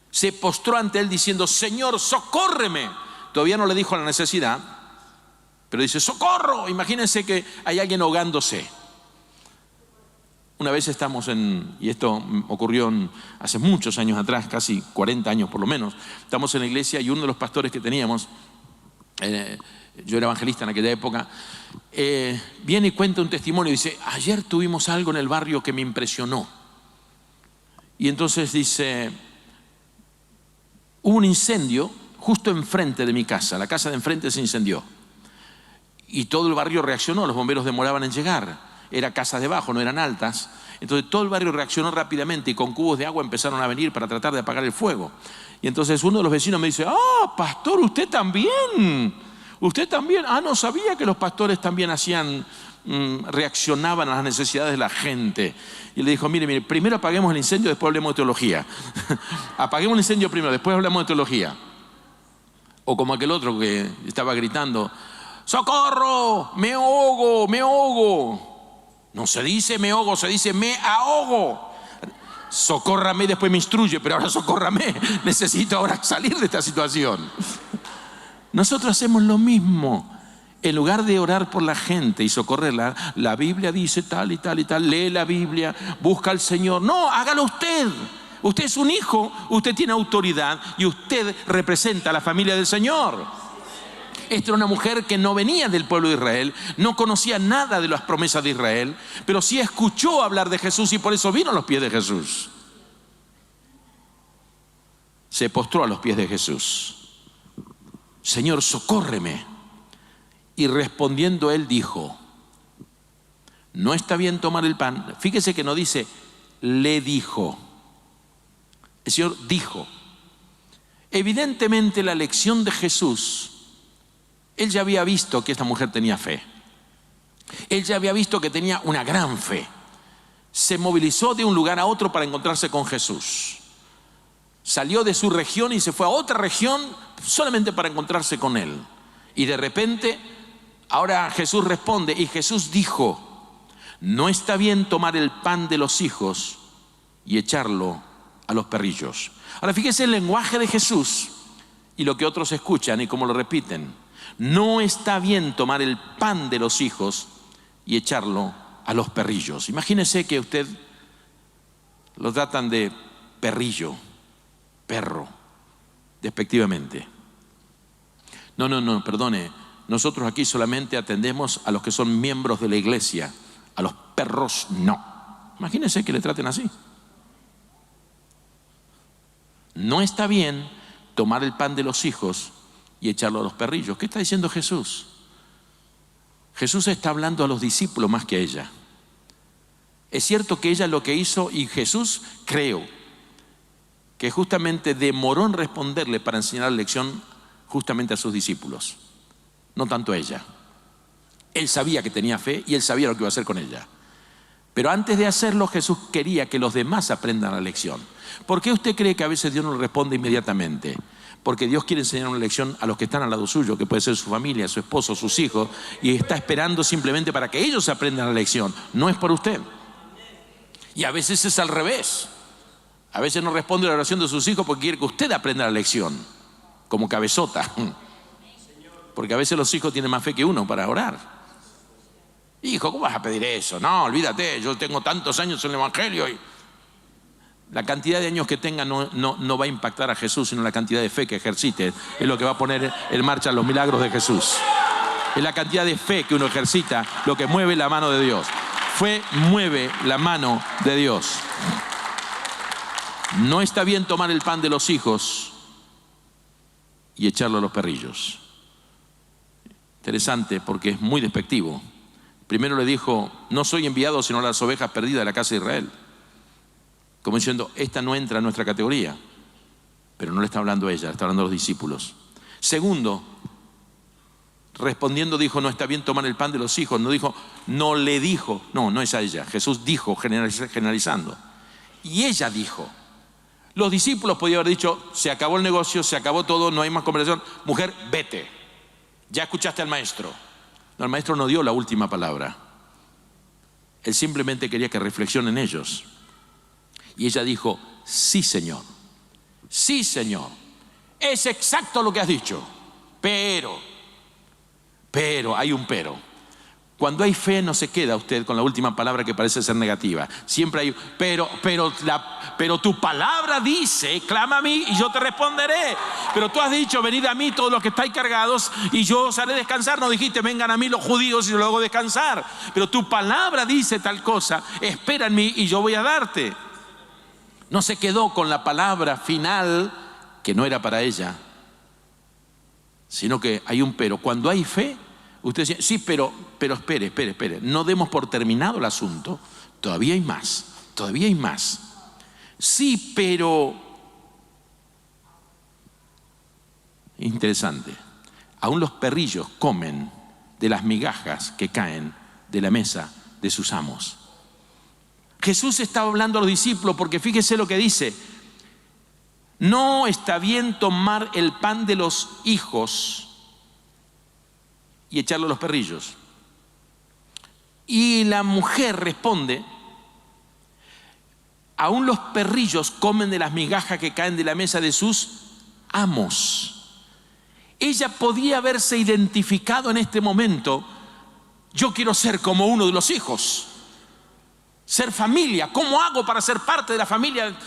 se postró ante Él diciendo, Señor, socórreme. Todavía no le dijo la necesidad, pero dice, socorro. Imagínense que hay alguien ahogándose. Una vez estamos y esto ocurrió hace muchos años atrás, casi 40 años por lo menos, estamos en la iglesia y uno de los pastores que teníamos, yo era evangelista en aquella época, viene y cuenta un testimonio y dice, ayer tuvimos algo en el barrio que me impresionó. Y entonces dice, hubo un incendio justo enfrente de mi casa, la casa de enfrente se incendió. Y todo el barrio reaccionó, los bomberos demoraban en llegar. Era casas debajo, no eran altas. Entonces todo el barrio reaccionó rápidamente y con cubos de agua empezaron a venir para tratar de apagar el fuego. Y entonces uno de los vecinos me dice, pastor, usted también. Usted también. No sabía que los pastores también reaccionaban a las necesidades de la gente. Y le dijo, mire, primero apaguemos el incendio, después hablemos de teología. Apaguemos el incendio primero, después hablamos de teología. O como aquel otro que estaba gritando, ¡socorro! ¡Me ahogo! ¡Me ahogo! No se dice me ahogo, se dice me ahogo. Socórrame y después me instruye, pero ahora socórrame. Necesito ahora salir de esta situación. Nosotros hacemos lo mismo. En lugar de orar por la gente y socorrerla, la Biblia dice tal y tal y tal, lee la Biblia, busca al Señor. No, hágalo usted. Usted es un hijo, usted tiene autoridad y usted representa a la familia del Señor. Esta era una mujer que no venía del pueblo de Israel, no conocía nada de las promesas de Israel, pero sí escuchó hablar de Jesús y por eso vino a los pies de Jesús. Se postró a los pies de Jesús. Señor, socórreme. Y respondiendo Él dijo, no está bien tomar el pan. Fíjese que no dice, le dijo. El Señor dijo. Evidentemente la lección de Jesús, Él ya había visto que esta mujer tenía fe. Él ya había visto que tenía una gran fe. se movilizó de un lugar a otro para encontrarse con Jesús. Salió de su región y se fue a otra región solamente para encontrarse con Él. Y de repente, ahora Jesús responde, y Jesús dijo: no está bien tomar el pan de los hijos y echarlo a los perrillos. Ahora fíjese el lenguaje de Jesús y lo que otros escuchan y cómo lo repiten. No está bien tomar el pan de los hijos y echarlo a los perrillos. Imagínese que usted lo tratan de perrillo, perro, despectivamente. No, perdone. Nosotros aquí solamente atendemos a los que son miembros de la iglesia. A los perros no. Imagínense que le traten así. No está bien tomar el pan de los hijos y echarlo a los perrillos. ¿Qué está diciendo Jesús? Jesús está hablando a los discípulos más que a ella. Es cierto que ella lo que hizo, y Jesús, creo que justamente demoró en responderle para enseñar la lección justamente a sus discípulos, no tanto a ella. Él sabía que tenía fe y él sabía lo que iba a hacer con ella. Pero antes de hacerlo, Jesús quería que los demás aprendan la lección. ¿Por qué usted cree que a veces Dios no le responde inmediatamente? Porque Dios quiere enseñar una lección a los que están al lado suyo, que puede ser su familia, su esposo, sus hijos, y está esperando simplemente para que ellos aprendan la lección. No es por usted. Y a veces es al revés. A veces no responde la oración de sus hijos porque quiere que usted aprenda la lección, como cabezota. Porque a veces los hijos tienen más fe que uno para orar. Hijo, ¿cómo vas a pedir eso? No, olvídate, yo tengo tantos años en el Evangelio. Y la cantidad de años que tenga no va a impactar a Jesús, sino la cantidad de fe que ejercite. Es lo que va a poner en marcha los milagros de Jesús. Es la cantidad de fe que uno ejercita lo que mueve la mano de Dios. Fe mueve la mano de Dios. No está bien tomar el pan de los hijos y echarlo a los perrillos. Interesante porque es muy despectivo. Primero le dijo: no soy enviado sino a las ovejas perdidas de la casa de Israel. Como diciendo, esta no entra en nuestra categoría. Pero no le está hablando a ella, le está hablando a los discípulos. Segundo, respondiendo dijo: no está bien tomar el pan de los hijos. No dijo, no le dijo. No es a ella. Jesús dijo, generalizando. Y ella dijo. Los discípulos podían haber dicho: se acabó el negocio, se acabó todo, no hay más conversación. Mujer, vete. Ya escuchaste al maestro. No, el maestro no dio la última palabra. Él simplemente quería que reflexionen ellos. Y ella dijo: sí, Señor. Sí, Señor. Es exacto lo que has dicho. Pero, hay un pero. Cuando hay fe no se queda usted con la última palabra que parece ser negativa. Siempre hay, pero tu palabra dice, clama a mí y yo te responderé. Pero tú has dicho, venid a mí todos los que estáis cargados y yo os haré descansar. No dijiste, vengan a mí los judíos y yo los hago descansar. Pero tu palabra dice tal cosa, espera en mí y yo voy a darte. No se quedó con la palabra final que no era para ella, sino que hay un pero. Cuando hay fe, usted dice, sí, pero espere. No demos por terminado el asunto. Todavía hay más. Sí, pero... Interesante. Aún los perrillos comen de las migajas que caen de la mesa de sus amos. Jesús estaba hablando a los discípulos porque fíjese lo que dice. No está bien tomar el pan de los hijos y echarlo a los perrillos. Y la mujer responde: aún los perrillos comen de las migajas que caen de la mesa de sus amos. Ella podía haberse identificado en este momento: yo quiero ser como uno de los hijos. Ser familia, ¿cómo hago para ser parte de la familia?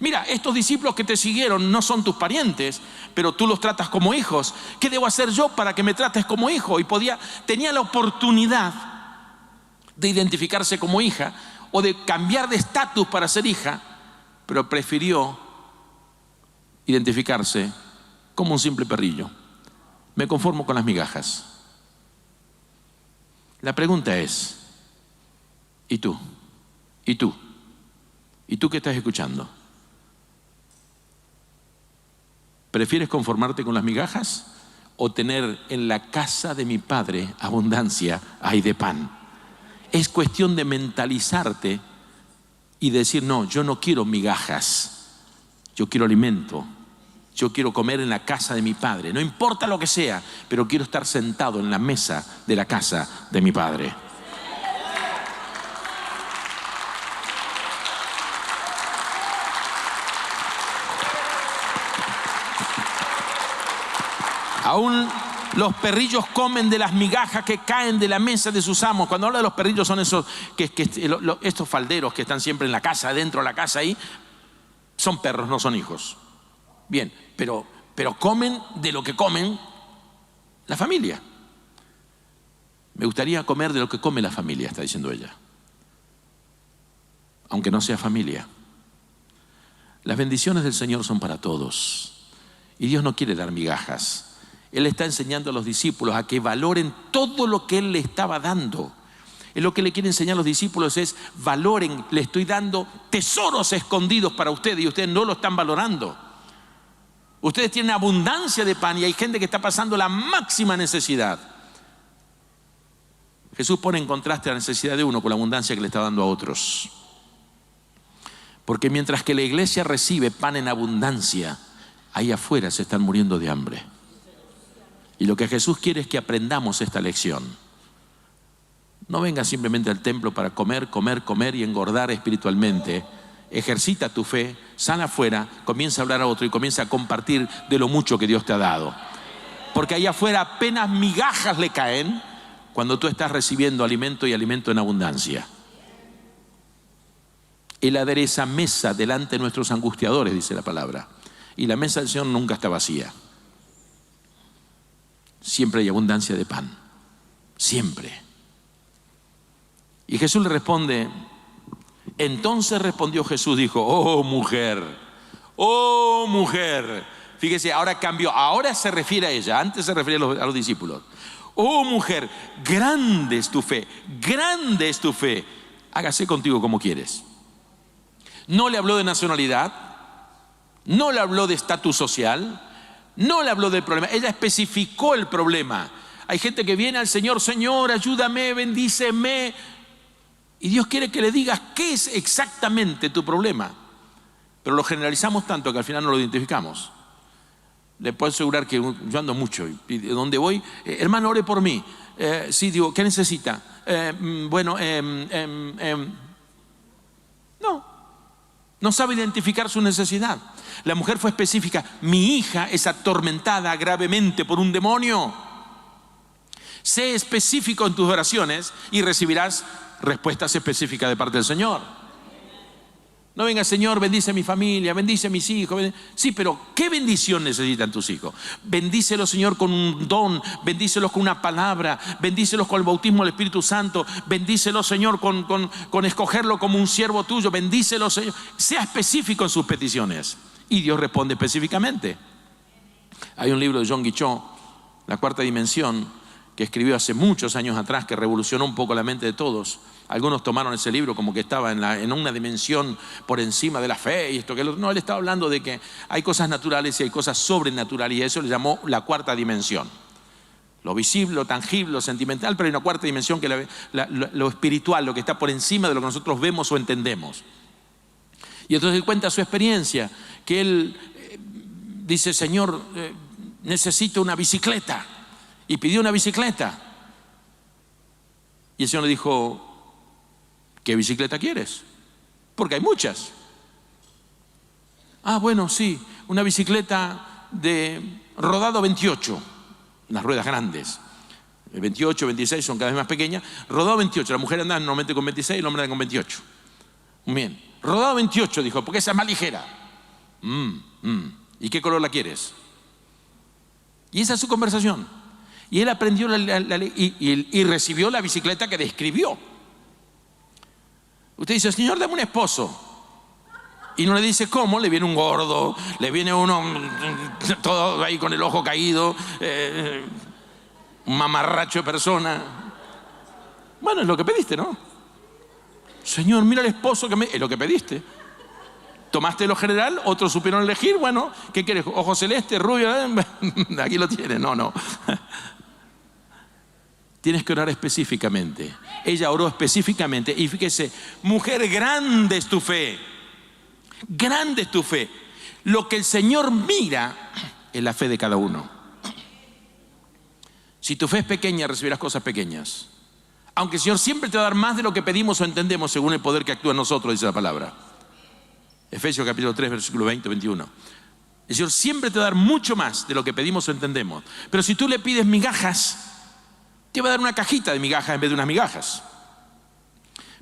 Mira, estos discípulos que te siguieron no son tus parientes, pero tú los tratas como hijos. ¿Qué debo hacer yo para que me trates como hijo? Y tenía la oportunidad de identificarse como hija o de cambiar de estatus para ser hija, pero prefirió identificarse como un simple perrillo. Me conformo con las migajas. La pregunta es, ¿y tú? ¿Y tú? ¿Y tú qué estás escuchando? ¿Prefieres conformarte con las migajas o tener en la casa de mi padre abundancia hay de pan? Es cuestión de mentalizarte y decir, no, yo no quiero migajas, yo quiero alimento. Yo quiero comer en la casa de mi Padre, no importa lo que sea, pero quiero estar sentado en la mesa de la casa de mi Padre. Aún los perrillos comen de las migajas que caen de la mesa de sus amos. Cuando hablo de los perrillos son esos estos falderos que están siempre en la casa, dentro de la casa ahí. Son perros, no son hijos. Bien, pero comen de lo que comen la familia. Me gustaría comer de lo que come la familia, está diciendo ella. Aunque no sea familia. Las bendiciones del Señor son para todos. Y Dios no quiere dar migajas. Él está enseñando a los discípulos a que valoren todo lo que Él le estaba dando. Es lo que le quiere enseñar a los discípulos, es valoren, le estoy dando tesoros escondidos para ustedes y ustedes no lo están valorando. Ustedes tienen abundancia de pan y hay gente que está pasando la máxima necesidad. Jesús pone en contraste la necesidad de uno con la abundancia que le está dando a otros. Porque mientras que la iglesia recibe pan en abundancia, ahí afuera se están muriendo de hambre. Y lo que Jesús quiere es que aprendamos esta lección. No vengas simplemente al templo para comer, comer, comer y engordar espiritualmente. Ejercita tu fe, sal afuera, comienza a hablar a otro y comienza a compartir de lo mucho que Dios te ha dado. Porque allá afuera apenas migajas le caen cuando tú estás recibiendo alimento y alimento en abundancia. Él adereza mesa delante de nuestros angustiadores, dice la palabra. Y la mesa del Señor nunca está vacía. Siempre hay abundancia de pan. Siempre. Y Jesús le responde. Entonces respondió Jesús, dijo, oh mujer, fíjese, ahora cambió, ahora se refiere a ella, antes se refería a los discípulos. Oh mujer, grande es tu fe, hágase contigo como quieres. No le habló de nacionalidad, no le habló de estatus social, no le habló del problema, ella especificó el problema. Hay gente que viene al Señor, Señor, ayúdame, bendíceme. Y Dios quiere que le digas qué es exactamente tu problema. Pero lo generalizamos tanto que al final no lo identificamos. Le puedo asegurar que yo ando mucho y donde voy, hermano, ore por mí. Sí, digo, ¿qué necesita? No sabe identificar su necesidad. La mujer fue específica. Mi hija es atormentada gravemente por un demonio. Sé específico en tus oraciones y recibirás respuestas específicas de parte del Señor. No venga, Señor, bendice a mi familia, bendice a mis hijos. Sí, pero ¿qué bendición necesitan tus hijos? Bendícelos, Señor, con un don, bendícelos con una palabra, bendícelos con el bautismo del Espíritu Santo, bendícelos, Señor, con escogerlo como un siervo tuyo, bendícelos, Señor. Sea específico en sus peticiones. Y Dios responde específicamente. Hay un libro de John Guichot, La Cuarta Dimensión, que escribió hace muchos años atrás, que revolucionó un poco la mente de todos. Algunos tomaron ese libro como que estaba en una dimensión por encima de la fe y esto que no, él estaba hablando de que hay cosas naturales y hay cosas sobrenaturales, y a eso le llamó la cuarta dimensión. Lo visible, lo tangible, lo sentimental, pero hay una cuarta dimensión que es lo espiritual, lo que está por encima de lo que nosotros vemos o entendemos. Y entonces él cuenta su experiencia, que él dice, Señor, necesito una bicicleta. Y pidió una bicicleta. Y el Señor le dijo, ¿qué bicicleta quieres? Porque hay muchas. Ah, bueno, sí, una bicicleta de rodado 28, unas ruedas grandes. 28, 26 son cada vez más pequeñas. Rodado 28, la mujer anda normalmente con 26 y el hombre anda con 28. Bien, rodado 28, dijo, porque esa es más ligera. ¿Y qué color la quieres? Y esa es su conversación. Y él aprendió y recibió la bicicleta que describió. Usted dice, Señor, dame un esposo. Y no le dice cómo, le viene un gordo, le viene uno todo ahí con el ojo caído, un mamarracho de persona. Bueno, es lo que pediste, ¿no? Señor, mira el esposo que es lo que pediste. Tomaste lo general, otros supieron elegir, bueno, ¿qué quieres? Ojo celeste, rubio, aquí lo tienes, no. tienes que orar específicamente. Ella oró específicamente y fíjese, mujer, grande es tu fe. Grande es tu fe. Lo que el Señor mira es la fe de cada uno. Si tu fe es pequeña, recibirás cosas pequeñas. Aunque el Señor siempre te va a dar más de lo que pedimos o entendemos según el poder que actúa en nosotros, dice la palabra. Efesios capítulo 3, versículo 20, 21. El Señor siempre te va a dar mucho más de lo que pedimos o entendemos. Pero si tú le pides migajas, te va a dar una cajita de migajas en vez de unas migajas.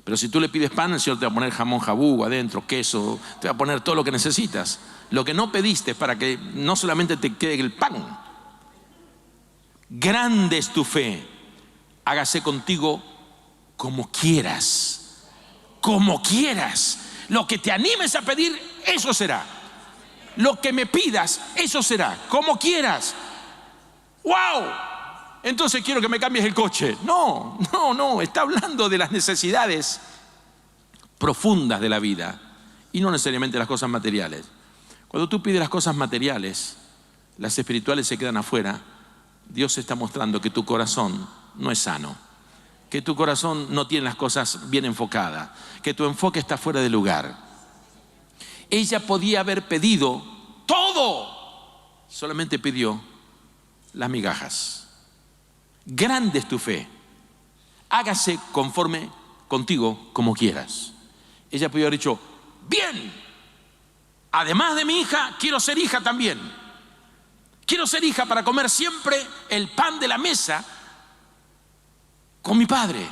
Pero si tú le pides pan, el Señor te va a poner jamón jabú adentro, queso, te va a poner todo lo que necesitas. Lo que no pediste para que no solamente te quede el pan. Grande es tu fe. Hágase contigo como quieras. Como quieras. Lo que te animes a pedir, eso será. Lo que me pidas, eso será. Como quieras. ¡Wow! Entonces quiero que me cambies el coche. No. Está hablando de las necesidades profundas de la vida y no necesariamente las cosas materiales. Cuando tú pides las cosas materiales, las espirituales se quedan afuera. Dios está mostrando que tu corazón no es sano, que tu corazón no tiene las cosas bien enfocadas, que tu enfoque está fuera de lugar. Ella podía haber pedido todo, solamente pidió las migajas. Grande es tu fe. Hágase conforme contigo como quieras. Ella podía haber dicho, bien, además de mi hija, quiero ser hija también. Quiero ser hija para comer siempre el pan de la mesa con mi padre.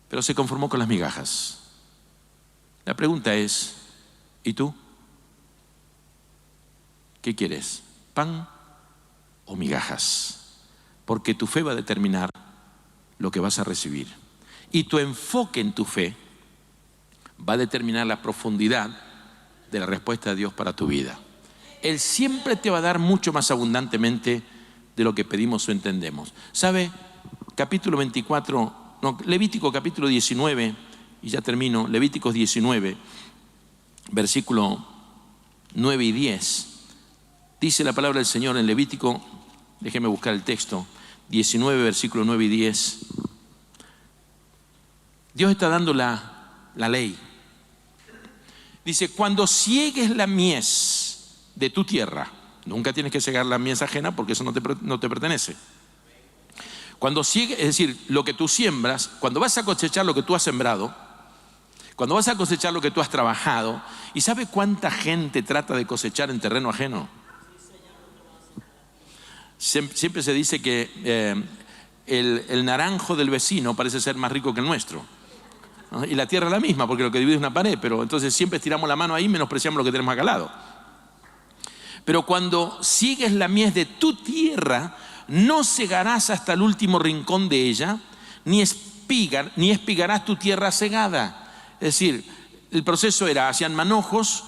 Pero se conformó con las migajas. La pregunta es, ¿y tú? ¿Qué quieres? ¿Pan o migajas? Porque tu fe va a determinar lo que vas a recibir. Y tu enfoque en tu fe va a determinar la profundidad de la respuesta de Dios para tu vida. Él siempre te va a dar mucho más abundantemente de lo que pedimos o entendemos. ¿Sabe? Capítulo 24, Levítico capítulo 19, y ya termino, Levíticos 19, versículo 9 y 10. Dice la palabra del Señor en Levítico, déjeme buscar el texto, 19, versículo 9 y 10. Dios está dando la ley. Dice, cuando ciegues la mies de tu tierra, nunca tienes que cegar la mies ajena porque eso no te pertenece. Cuando ciegues, es decir, lo que tú siembras, cuando vas a cosechar lo que tú has sembrado, cuando vas a cosechar lo que tú has trabajado, ¿y sabe cuánta gente trata de cosechar en terreno ajeno? Siempre se dice que el naranjo del vecino parece ser más rico que el nuestro, ¿no? Y la tierra es la misma, porque lo que divide es una pared, pero entonces siempre estiramos la mano ahí y menospreciamos lo que tenemos acá al lado. Pero cuando sigues la mies de tu tierra, no cegarás hasta el último rincón de ella, ni espigarás tu tierra cegada. Es decir, el proceso era, hacían manojos,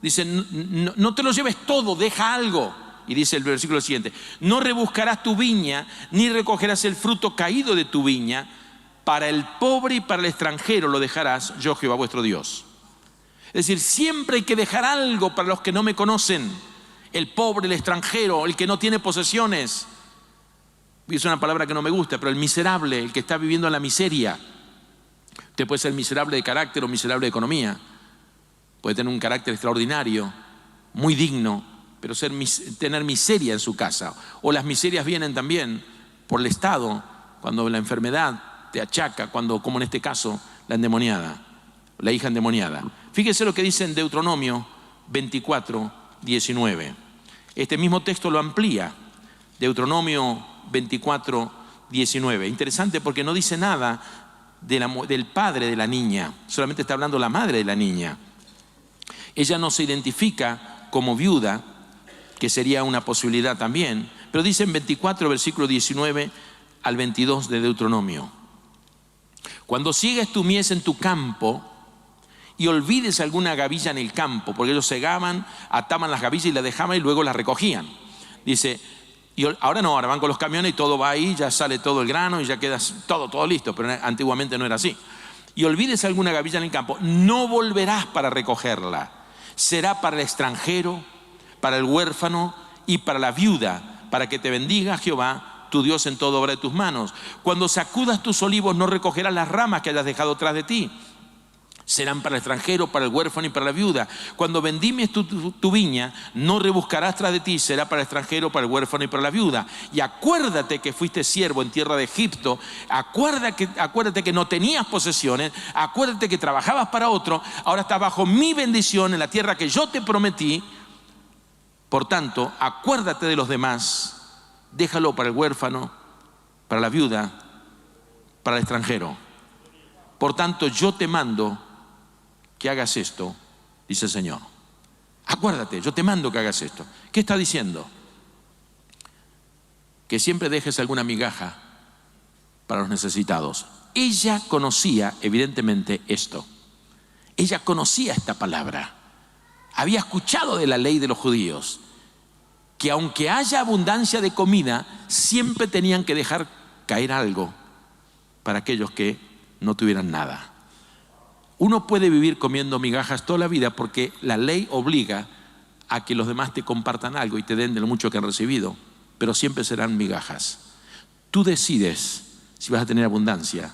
dicen, no te lo lleves todo, deja algo. Y dice el versículo siguiente, no rebuscarás tu viña, ni recogerás el fruto caído de tu viña, para el pobre y para el extranjero lo dejarás, yo Jehová vuestro Dios. Es decir, siempre hay que dejar algo para los que no me conocen, el pobre, el extranjero, el que no tiene posesiones. Es una palabra que no me gusta, pero el miserable, el que está viviendo en la miseria. Usted puede ser miserable de carácter o miserable de economía, puede tener un carácter extraordinario, muy digno, pero tener miseria en su casa. O las miserias vienen también por el Estado, cuando la enfermedad te achaca, como en este caso, la endemoniada, la hija endemoniada. Fíjese lo que dice en Deuteronomio 24, 19. Este mismo texto lo amplía, Deuteronomio 24, 19. Interesante porque no dice nada del padre de la niña, solamente está hablando la madre de la niña. Ella no se identifica como viuda, que sería una posibilidad también, pero dice en 24, versículo 19 al 22 de Deuteronomio: cuando siegues tu mies en tu campo y olvides alguna gavilla en el campo, porque ellos segaban, ataban las gavillas y las dejaban y luego las recogían. Dice, y ahora no, ahora van con los camiones y todo va ahí, ya sale todo el grano y ya queda todo listo, pero antiguamente no era así. Y olvides alguna gavilla en el campo, no volverás para recogerla. Será para el extranjero, para el huérfano y para la viuda, para que te bendiga Jehová tu Dios en toda obra de tus manos. Cuando sacudas tus olivos, no recogerás las ramas que hayas dejado tras de ti. Serán para el extranjero, para el huérfano y para la viuda. Cuando vendimes tu viña, no rebuscarás tras de ti, será para el extranjero, para el huérfano y para la viuda. Y acuérdate que fuiste siervo en tierra de Egipto, acuérdate que no tenías posesiones, acuérdate que trabajabas para otro, ahora estás bajo mi bendición en la tierra que yo te prometí. Por tanto, acuérdate de los demás, déjalo para el huérfano, para la viuda, para el extranjero. Por tanto, yo te mando que hagas esto, dice el Señor. Acuérdate, yo te mando que hagas esto. ¿Qué está diciendo? Que siempre dejes alguna migaja para los necesitados. Ella conocía evidentemente esto. Ella conocía esta palabra. Había escuchado de la ley de los judíos, que aunque haya abundancia de comida, siempre tenían que dejar caer algo para aquellos que no tuvieran nada. Uno puede vivir comiendo migajas toda la vida porque la ley obliga a que los demás te compartan algo y te den de lo mucho que han recibido, pero siempre serán migajas. Tú decides si vas a tener abundancia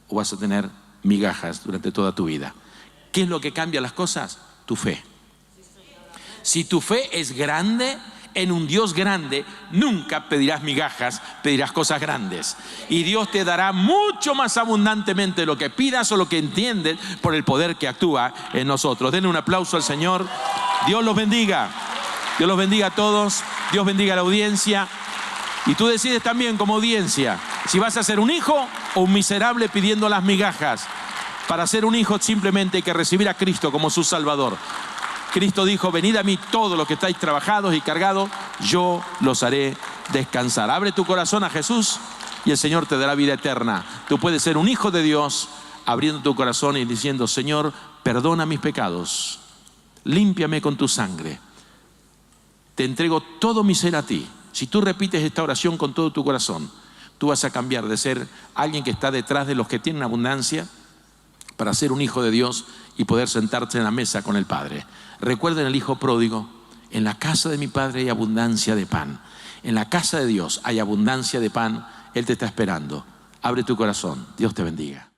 o vas a tener migajas durante toda tu vida. ¿Qué es lo que cambia las cosas? Tu fe. Si tu fe es grande en un Dios grande, nunca pedirás migajas, pedirás cosas grandes. Y Dios te dará mucho más abundantemente lo que pidas o lo que entiendes por el poder que actúa en nosotros. Denle un aplauso al Señor. Dios los bendiga. Dios los bendiga a todos. Dios bendiga a la audiencia. Y tú decides también como audiencia si vas a ser un hijo o un miserable pidiendo las migajas. Para ser un hijo simplemente hay que recibir a Cristo como su Salvador. Cristo dijo: venid a mí todos los que estáis trabajados y cargados, yo los haré descansar. Abre tu corazón a Jesús y el Señor te dará vida eterna. Tú puedes ser un hijo de Dios abriendo tu corazón y diciendo: Señor, perdona mis pecados, límpiame con tu sangre, te entrego todo mi ser a ti. Si tú repites esta oración con todo tu corazón, tú vas a cambiar de ser alguien que está detrás de los que tienen abundancia para ser un hijo de Dios y poder sentarte en la mesa con el Padre. Recuerden el hijo pródigo: en la casa de mi Padre hay abundancia de pan. En la casa de Dios hay abundancia de pan. Él te está esperando. Abre tu corazón. Dios te bendiga.